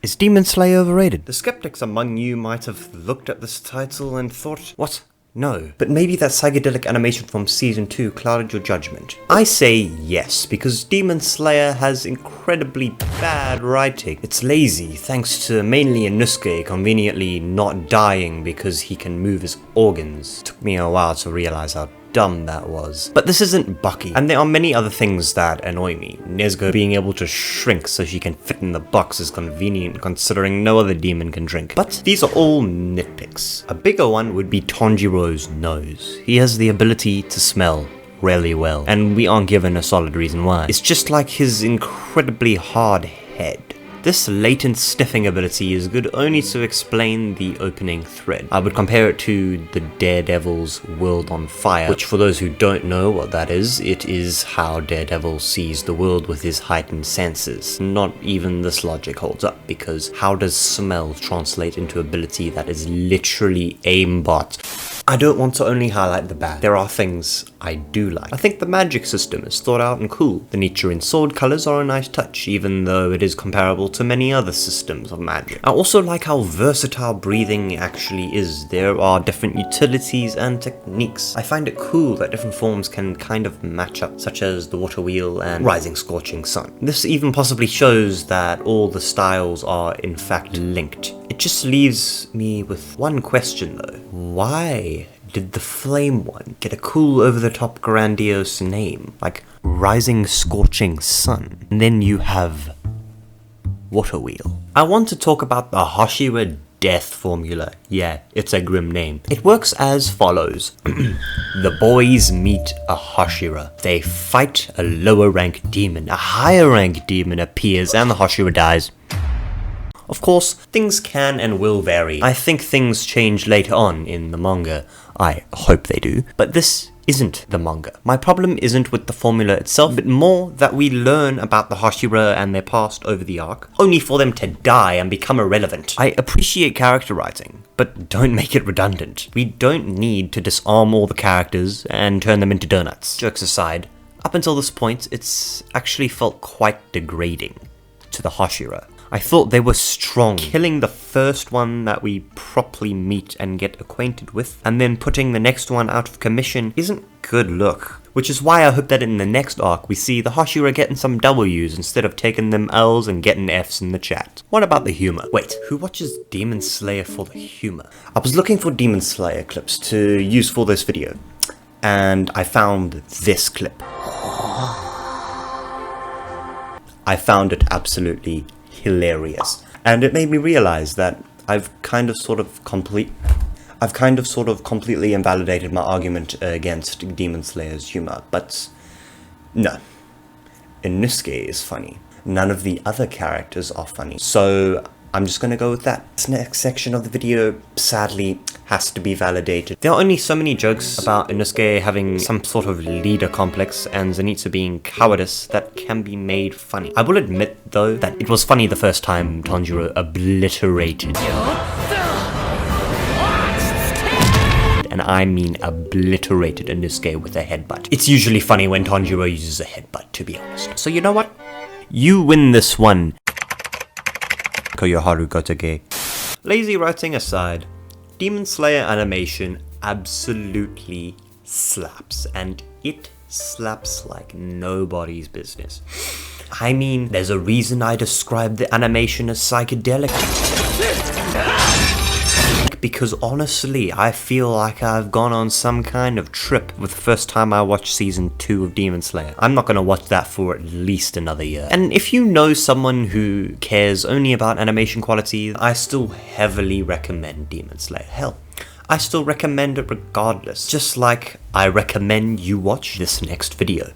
Is Demon Slayer overrated? The skeptics among you might have looked at this title and thought, what? No. But maybe that psychedelic animation from Season 2 clouded your judgment. I say yes, because Demon Slayer has incredibly bad writing. It's lazy, thanks to mainly Inosuke conveniently not dying because he can move his organs. Took me a while to realize how dumb that was. But this isn't Bucky, and there are many other things that annoy me. Nezuko being able to shrink so she can fit in the box is convenient considering no other demon can drink. But these are all nitpicks. A bigger one would be Tanjiro's nose. He has the ability to smell really well, and we aren't given a solid reason why. It's just like his incredibly hard head. This latent sniffing ability is good only to explain the opening thread. I would compare it to the Daredevil's World on Fire, which for those who don't know what that is, it is how Daredevil sees the world with his heightened senses. Not even this logic holds up, because how does smell translate into ability that is literally aimbot? I don't want to only highlight the bad. There are things I do like. I think the magic system is thought out and cool. The Nichiren sword colors are a nice touch, even though it is comparable to many other systems of magic. I also like how versatile breathing actually is. There are different utilities and techniques. I find it cool that different forms can kind of match up, such as the water wheel and rising scorching sun. This even possibly shows that all the styles are in fact linked. It just leaves me with one question though. Why did the flame one get a cool over-the-top grandiose name, like Rising Scorching Sun? And then you have Water Wheel. I want to talk about the Hashira death formula. Yeah, it's a grim name. It works as follows. The boys meet a Hashira. They fight a lower rank demon. A higher rank demon appears and the Hashira dies. Of course, things can and will vary. I think things change later on in the manga. I hope they do. But this isn't the manga. My problem isn't with the formula itself, but more that we learn about the Hashira and their past over the arc, only for them to die and become irrelevant. I appreciate character writing, but don't make it redundant. We don't need to disarm all the characters and turn them into donuts. Jokes aside, up until this point, it's actually felt quite degrading to the Hashira. I thought they were strong. Killing the first one that we properly meet and get acquainted with, and then putting the next one out of commission isn't good look. Which is why I hope that in the next arc we see the Hashira getting some W's instead of taking them L's and getting F's in the chat. What about the humor? Wait, who watches Demon Slayer for the humor? I was looking for Demon Slayer clips to use for this video, and I found this clip. I found it absolutely hilarious, and it made me realize that I've kind of sort of completely invalidated my argument against Demon Slayer's humor. But no, Inosuke is funny. None of the other characters are funny, so I'm just gonna go with that. This next section of the video sadly has to be validated. There are only so many jokes about Inosuke having some sort of leader complex and Zenitsu being cowardice that can be made funny. I will admit though that it was funny the first time Tanjiro obliterated, and I mean obliterated, Inosuke with a headbutt. It's usually funny when Tanjiro uses a headbutt, to be honest. So you know what? You win this one, Koyoharu Gotoge. Lazy writing aside, Demon Slayer animation absolutely slaps, and it slaps like nobody's business. I mean, there's a reason I describe the animation as psychedelic. Because honestly, I feel like I've gone on some kind of trip with the first time I watched Season 2 of Demon Slayer. I'm not gonna watch that for at least another year. And if you know someone who cares only about animation quality, I still heavily recommend Demon Slayer. Hell, I still recommend it regardless. Just like I recommend you watch this next video.